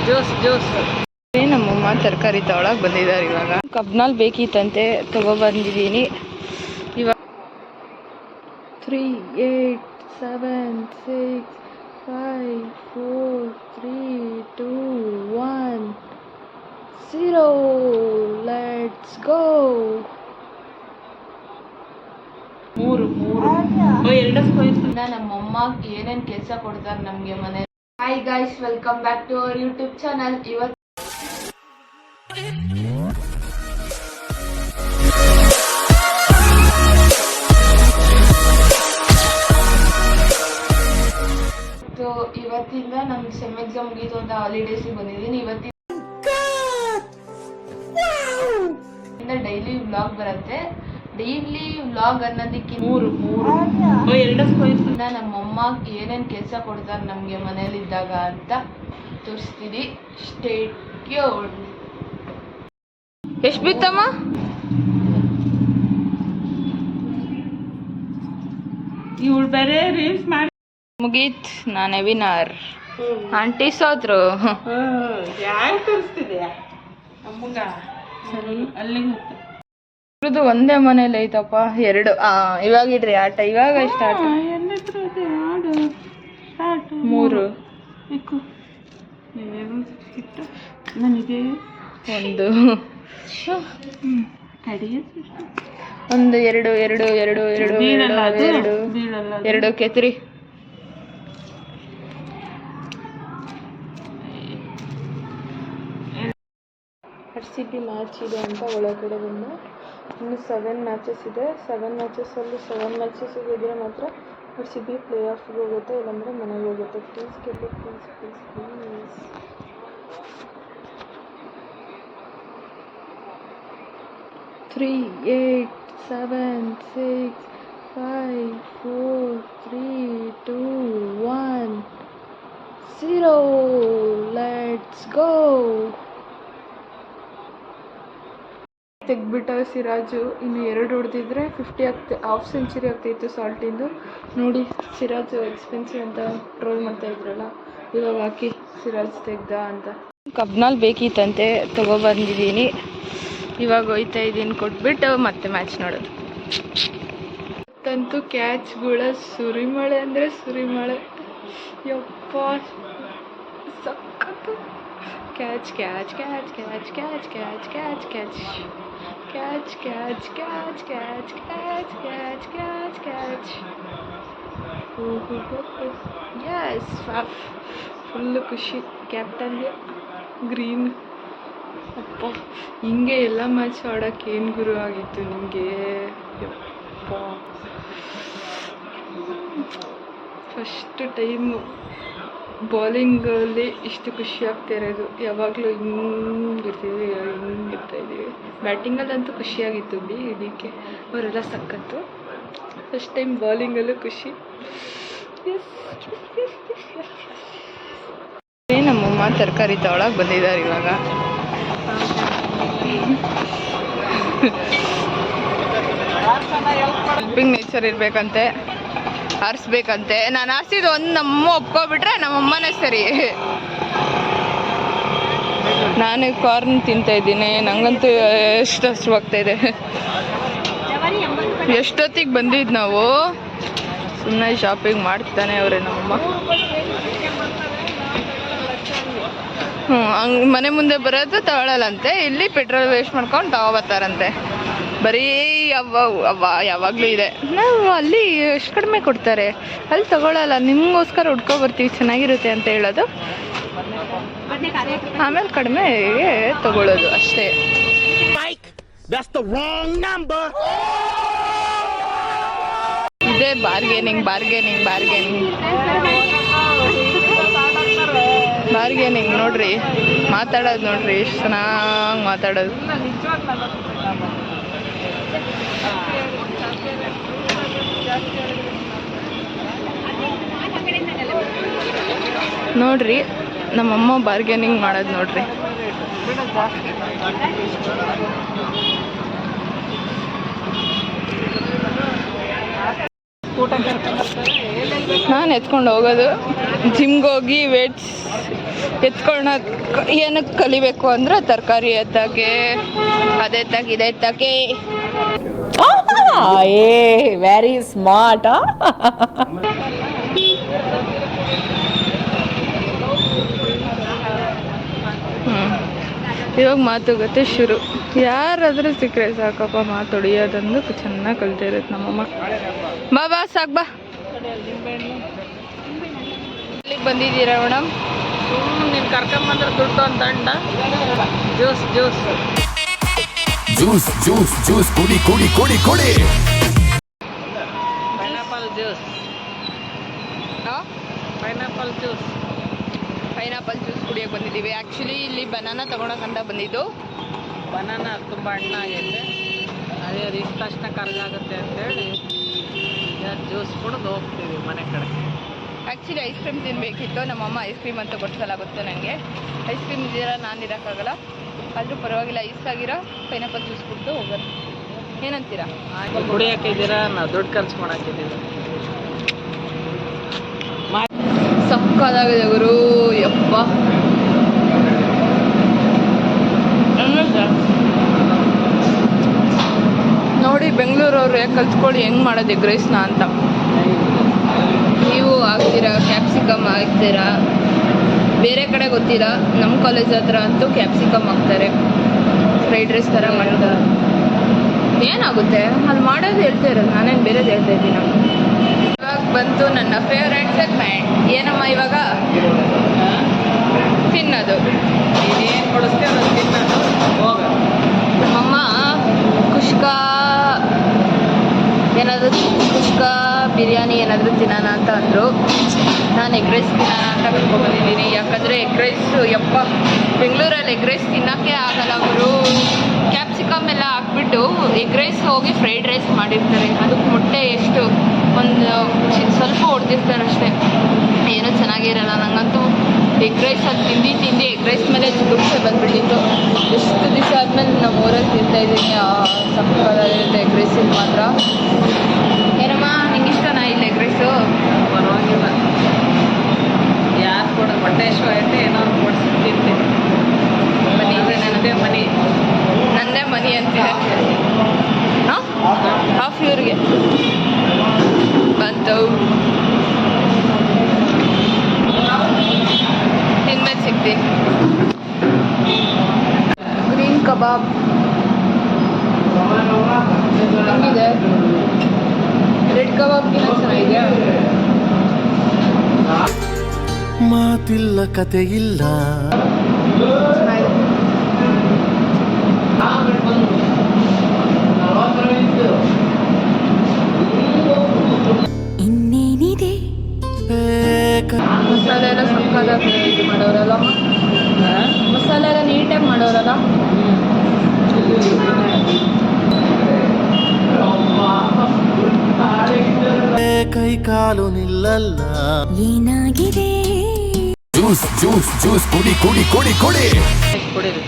Juice ನಮ್ಮಮ್ಮ ತರಕಾರಿ ತಗೊಳಕ್ ಬಂದಿದ್ದಾರೆ. ಇವಾಗ ಕಬ್ನಲ್ಲಿ ಬೇಕಿತ್ತಂತೆ, ತಗೊಬಂದಿದ್ದೀನಿ. ಇವಾಗ 3 8 7 6 5 4 3 2 1 0. ಲೆಟ್ಸ್ ಗೋ. 3 ನಮ್ಮಮ್ಮ ಏನೇನು ಕೆಲಸ ಕೊಡ್ತಾರೆ ನಮಗೆ ಮನೆ. Hi guys, welcome back to our YouTube channel. ಇವತ್ತು ಇವತ್ತಿಂದ ನಮ್ಗೆ ಸೆಮ್ ಎಕ್ಸಾಮ್ ಮುಗೀತು ಅಂತ ಹಾಲಿಡೇಸಿಗೆ ಬಂದಿದ್ದೀನಿ. ಇವತ್ತಿಂದ ಡೈಲಿ ವ್ಲಾಗ್ ಬರುತ್ತೆ. ಡೈಲಿ ವ್ಲಾಗ್ ಅನ್ನೋದಕ್ಕೆ 3 ನಮ್ಮಮ್ಮ ಏನೇನು ಕೆಲಸ ಕೊಡ್ತಾರೆ ನಮಗೆ ಮನೇಲಿದ್ದಾಗ ಅಂತ ತೋರಿಸ್ತೀನಿ. State tuned. ಎಷ್ಟು ಬಿತ್ತಮ್ಮ? ಇವಳು ಬೇರೆ ರೀಲ್ಸ್ ಮಾಡಿ ಮುಗೀತ್. ನಾನೇ ವಿನರ್. ಆಂಟಿ ಸೋತ್ರು. ಯಾರು ತೋರಿಸ್ತಿದ್ಯಾ ಅಮ್ಮಗ? ಇವ್ರದ್ದು ಒಂದೇ ಮನೇಲಿ ಐತಪ್ಪ. 2 ಇವಾಗ ಇಡ್ರಿ ಆಟ. ಇವಾಗ ಸ್ಟಾರ್ಟ್. 3 ನನಗೆ 1 2 ಕೆತ್ರಿ. RCB ಮ್ಯಾಚ್ ಇದೆ ಅಂತ ಒಳಗಡೆ ಬಂದು ಇನ್ನು 7 ಮ್ಯಾಚಸ್ ಇದೆ. 7 ಮ್ಯಾಚಸಲ್ಲಿ 7 ಮ್ಯಾಚಸ್ ಗೆದ್ದರೆ ಮಾತ್ರ RCB ಪ್ಲೇ ಆಫ್ಗೆ ಹೋಗುತ್ತೆ, ಇಲ್ಲಾಂದರೆ ಮನೆಗೆ ಹೋಗುತ್ತೆ. ಪ್ಲೀಸ್ ಗೆದ್ದು, please please please. 3 8 7 6 5 4 3 2 1 0. Let's go. ತೆಗ್ಬಿಟ್ಟ ಸಿರಾಜು. ಇನ್ನು 2 ಹೊಡೆದಿದ್ರೆ 50 ಆಗ್ತದೆ, ಹಾಫ್ ಸೆಂಚುರಿ ಆಗ್ತಾಯಿತ್ತು ಸಾಲ್ಟಿಂದು. ನೋಡಿ, ಸಿರಾಜು ಎಕ್ಸ್ಪೆನ್ಸಿವ್ ಅಂತ ಟ್ರೋಲ್ ಮಾಡ್ತಾ ಇದ್ರಲ್ಲ, ಇವಾಗ ಹಾಕಿ ಸಿರಾಜ್ ತೆಗ್ದ ಅಂತ. ಕಬ್ನಲ್ಲಿ ಬೇಕಿತ್ತಂತೆ, ತಗೊಬಂದಿದ್ದೀನಿ. ಇವಾಗ ಹೋಯ್ತಾ ಇದ್ದೀನಿ, ಕೊಟ್ಬಿಟ್ಟು ಮತ್ತೆ ಮ್ಯಾಚ್ ನೋಡೋದು. ತಂತು ಕ್ಯಾಚ್ಗಳ ಸುರಿಮಳೆ ಅಂದರೆ ಸುರಿಮಳೆ. ಯಪ್ಪ ಸಕ್ಕತ್ತು. Catch catch catch catch catch catch catch catch catch catch catch catch catch catch catch catch. Yes, full ಖುಷಿ. ಕ್ಯಾಪ್ಟನ್ಗೆ ಗ್ರೀನ್. ಅಪ್ಪ, ಹಿಂಗೆ ಎಲ್ಲ ಮ್ಯಾಚ್ ಆಡೋಕ್ಕೆ ಏನು ಗುರು ಆಗಿತ್ತು ನಿಮಗೆ? ಯಪ್ಪ, ಫಸ್ಟ್ ಟೈಮು ಬೌಲಿಂಗಲ್ಲಿ ಇಷ್ಟು ಖುಷಿ ಆಗ್ತಾ ಇರೋದು. ಯಾವಾಗಲೂ ಹಿಂಗಿರ್ತೀವಿ, ಹಿಂಗಿರ್ತಾಯಿದ್ದೀವಿ. ಬ್ಯಾಟಿಂಗಲ್ಲಂತೂ ಖುಷಿಯಾಗಿತ್ತು. DK ಅವರೆಲ್ಲ ಸಖತ್ತು. ಫಸ್ಟ್ ಟೈಮ್ ಬೌಲಿಂಗಲ್ಲೂ ಖುಷಿ. ನಮ್ಮಮ್ಮ ತರಕಾರಿ ತಗೊಳಕ್ಕೆ ಬಂದಿದ್ದಾರೆ. ಇವಾಗ ಹೆಲ್ಪಿಂಗ್ ನೇಚರ್ ಇರಬೇಕಂತೆ, ಆರಿಸ್ಬೇಕಂತೆ. ನಾನು ಆರಿಸಿದ್ದು ಒಂದು ನಮ್ಮಮ್ಮ ಒಪ್ಕೊಬಿಟ್ರೆ ನಮ್ಮಮ್ಮನೇ ಸರಿ. ನಾನು ಕಾರ್ನ್ ತಿಂತಾ ಇದ್ದೀನಿ. ನನಗಂತೂ ಎಷ್ಟು ಹಸಿವಾಗ್ತಾಯಿದೆ. ಎಷ್ಟೊತ್ತಿಗೆ ಬಂದಿದ್ದು ನಾವು? ಸುಮ್ಮನೆ ಶಾಪಿಂಗ್ ಮಾಡ್ತಾನೆ ಅವರೇ ನಮ್ಮಮ್ಮ. ಹಂಗೆ ಮನೆ ಮುಂದೆ ಬರೋದು ತಗೊಳ್ಳಲ್ಲಂತೆ. ಇಲ್ಲಿ ಪೆಟ್ರೋಲ್ ವೇಸ್ಟ್ ಮಾಡ್ಕೊಂಡು ತಗೊಬರ್ತಾರಂತೆ. ಬರೀ ಯಾವಾಗಲೂ ಇದೆ. ನಾವು ಅಲ್ಲಿ ಎಷ್ಟು ಕಡಿಮೆ ಕೊಡ್ತಾರೆ, ಅಲ್ಲಿ ತಗೊಳ್ಳಲ್ಲ. ನಿಮಗೋಸ್ಕರ ಹುಡ್ಕೊಬರ್ತೀವಿ, ಚೆನ್ನಾಗಿರುತ್ತೆ ಅಂತ ಹೇಳೋದು. ಆಮೇಲೆ ಕಡಿಮೆ ತಗೊಳ್ಳೋದು ಅಷ್ಟೇ. ಇದೇ ಬಾರ್ಗೇನಿಂಗ್ ಬಾರ್ಗೇನಿಂಗ್ ಬಾರ್ಗೇನಿಂಗ್ ಬಾರ್ಗೇನಿಂಗ್. ನೋಡ್ರಿ, ಮಾತಾಡೋದು ನೋಡ್ರಿ, ಎಷ್ಟು ಚೆನ್ನಾಗಿ ಮಾತಾಡೋದು. ನೋಡ್ರಿ, ನಮ್ಮಮ್ಮ ಬಾರ್ಗೇನಿಂಗ್ ಮಾಡೋದು ನೋಡ್ರಿ. ಊಟ ಕರ್ಕೊಂಡ್ಬರ್ತಾರೆ ನಾನು ಎತ್ಕೊಂಡು ಹೋಗೋದು ಜಿಮ್ಗೆ ಹೋಗಿ ವೇಟ್ಸ್ ಎತ್ಕೊಳ್ಳೋದು ಏನಕ್ಕೆ ಕಲಿಬೇಕು ಅಂದರೆ ತರಕಾರಿ ಎತ್ತಕ್ಕೆ ಅದೆತ್ತಕ್ಕೆ ಇದೆತ್ತಕ್ಕೆ. ಏ ವೆರಿ ಸ್ಮಾರ್ಟ್. ಇವಾಗ ಮಾತುಕತೆ ಶುರು. ಯಾರಾದರೂ ಸಿಕ್ಕರೆ ಸಾಕಪ್ಪ ಮಾತೊಡಿಯೋದಂದು ಚೆನ್ನಾಗಿ ಕಲಿತಾ ಇರುತ್ತೆ ನಮ್ಮಮ್ಮ. ಬಾ ಸಾಕು ಬಾ. ಇಲ್ಲಿಗೆ ಬಂದಿದ್ದೀರಾ ಮೇಡಮ್? ನೀನು ಕರ್ಕೊಂಬಂದ್ರೆ ದುಡ್ಡು ಅಂತ ಅಂಡ juice juice juice juice juice ಕುಡಿ ಕುಡಿ ಕುಡಿ ಕುಡಿ. Pineapple juice pineapple juice pineapple juice ಕುಡಿಯೋಕೆ ಬಂದಿದ್ದೀವಿ. ಆ್ಯಕ್ಚುಲಿ ಇಲ್ಲಿ ಬನಾನಾ ತೊಗೊಳಕಂತ ಬಂದಿದ್ದು. ಬನಾನ ತುಂಬ ಹಣ್ಣಾಗೈತೆ, ಅದೇ ರೀತಿ ತಕ್ಷಣ ಕರ್ಗಾಗುತ್ತೆ ಅಂತೇಳಿ ಜ್ಯೂಸ್ ಕುಡಿದು ಹೋಗ್ತೀವಿ ಮನೆ ಕಡೆ. ಆ್ಯಕ್ಚುಲಿ ಐಸ್ ಕ್ರೀಮ್ ತಿನ್ನಬೇಕಿತ್ತು. ನಮ್ಮಮ್ಮ ಐಸ್ ಕ್ರೀಮ್ ಅಂತ ಕೊಡ್ಸಲ್ಲ, ಗೊತ್ತು ನನಗೆ. ಐಸ್ ಕ್ರೀಮ್ ಇದ್ದೀರಾ ನಾನು ಇರೋಕ್ಕಾಗಲ್ಲ, ಆದರೂ ಪರವಾಗಿಲ್ಲ ಐಸ್ ಆಗಿರೋ ಪೈನಾಪಲ್ ಜ್ಯೂಸ್ ಕುಡಿದು ಹೋಗೋಣ. ಏನಂತೀರಾ? ಕುಡಿಯೋಕ್ಕಿದ್ದೀರಾ, ನಾವು ದುಡ್ಡು ಖರ್ಚು ಮಾಡೋಕ್ಕಿದ್ದೀವಿ. ಸಕ್ಕದಾಗಿದೆ ಗುರು, ಯಪ್ಪ. ನೋಡಿ ಬೆಂಗಳೂರವ್ರು ಕಲ್ತ್ಕೊಳ್ಳಿ ಹೆಂಗೆ ಮಾಡೋದು ಎಗ್ ರೈಸ್ನ ಅಂತ. ನೀವು ಹಾಕ್ತೀರಾ, ಕ್ಯಾಪ್ಸಿಕಮ್ ಹಾಕ್ತೀರಾ, ಬೇರೆ ಕಡೆ ಗೊತ್ತಿಲ್ಲ. ನಮ್ಮ ಕಾಲೇಜ್ ಹತ್ರ ಅಂತೂ ಕ್ಯಾಪ್ಸಿಕಮ್ ಹಾಕ್ತಾರೆ, ಫ್ರೈಡ್ ರೈಸ್ ಥರ ಮಾಡ್ತಾರೆ. ಏನಾಗುತ್ತೆ ಅಲ್ಲಿ ಮಾಡೋದು ಹೇಳ್ತಾ ಇರೋದು, ನಾನೇನು ಬೇರೆದು ಹೇಳ್ತಾ ಇದ್ದೀನಿ. ಇವಾಗ ಬಂತು ನನ್ನ ಫೇವ್ರೆಟ್ ಸೆಗ್ಮೆಂಟ್. ಏನಮ್ಮ ಇವಾಗ? ತಿನ್ನೋದು. ಏನು ಕೊಡಿಸ್ತೀವಿ ಅದನ್ನು ತಿನ್ನೋದು ಹೋಗ. ನಮ್ಮಮ್ಮ ಕುಷ್ಕಾ ಏನಾದರೂ ಕುಷ್ಕಾ ಬಿರಿಯಾನಿ ಏನಾದರೂ ತಿನ್ನೋಣ ಅಂತ ಅಂದರು. ನಾನು ಎಗ್ ರೈಸ್ ತಿನ್ನೋಣ ಅಂತ ಕರ್ಕೊಂಡ್ಬಂದಿದ್ದೀನಿ. ಯಾಕಂದರೆ ಎಗ್ ರೈಸು ಯಪ್ಪ ಬೆಂಗಳೂರಲ್ಲಿ ಎಗ್ ರೈಸ್ ತಿನ್ನೋಕ್ಕೆ ಆಗಲ್ಲ. ಅವರು ಕ್ಯಾಪ್ಸಿಕಮ್ ಎಲ್ಲ ಹಾಕ್ಬಿಟ್ಟು ಎಗ್ ರೈಸ್ ಹೋಗಿ ಫ್ರೈಡ್ ರೈಸ್ ಮಾಡಿರ್ತಾರೆ. ಅದಕ್ಕೆ ಮೊಟ್ಟೆ ಎಷ್ಟು ಒಂದು ಸ್ವಲ್ಪ ಹೊಡೆದಿರ್ತಾರೆ ಅಷ್ಟೇ, ಏನೂ ಚೆನ್ನಾಗಿರಲ್ಲ. ನನಗಂತೂ ಎಗ್ ರೈಸ್ ಅದು ತಿಂದು ಎಗ್ ರೈಸ್ ಮೇಲೆ ದುಡ್ಸೆ ಬಂದುಬಿಟ್ಟಿತ್ತು. ಎಷ್ಟು ದಿವಸ ಆದಮೇಲೆ ನಾವು ಊರಲ್ಲಿ ತಿಂತಾಯಿದ್ದೀನಿ. ಸಕ್ಕತ್ತಾಗಿರುತ್ತೆ ಎಗ್ ರೈಸಿಗೆ ಮಾತ್ರ. ಏನಮ್ಮ ನಿಂಗೆ ಇಷ್ಟನಾ ಇಲ್ಲಿ ಎಗ್ ರೈಸು? ಪರವಾಗಿಲ್ಲ, ಯಾರು ಕೂಡ ಹೊಟ್ಟೆ ಎಷ್ಟು ಐತೆ ಏನೋ ಕೊಡಿಸಿ ತಿಂತೀನಿ. ಬನ್ನಿ, ನನ್ನದೇ ಮನಿ, ನನ್ನದೇ ಮನಿ ಅಂತಿದೆ. ಹಾಂ, ಹಾಫ್ ಇವ್ರಿಗೆ ಬಂತು. ತಿನ್ಮೇಲೆ ಸಿಗ್ತಿ. ಗ್ರೀನ್ ಕಬಾಬ್ ಹೆಂಗಿದೆ? ರೆಡ್ ಕಬಾಬ್ಗಿನ ಚೆನ್ನಾಗಿದೆ. ಮಾತಿಲ್ಲ ಕತೆ ಇಲ್ಲ. ಇನ್ನೇನಿದೆ? ಮಸಾಲೆ ಎಲ್ಲ ಸಕ್ಕತ್ತಾಗಿ ಇದು ಮಾಡೋರಲ್ಲ, ಮಸಾಲೆ ಎಲ್ಲ ನೀಟಾಗಿ ಮಾಡೋರಲ್ಲ. ಕೈ ಕಾಲು ನಿಲ್ಲಲ್ಲ. ಏನಾಗಿದೆ? ಜ್ಯೂಸ್ ಜ್ಯೂಸ್ ಜ್ಯೂಸ್ ಕುಡಿ ಕುಡಿ ಕುಡಿ ಕುಡಿ. ಕುಡೀರಿ.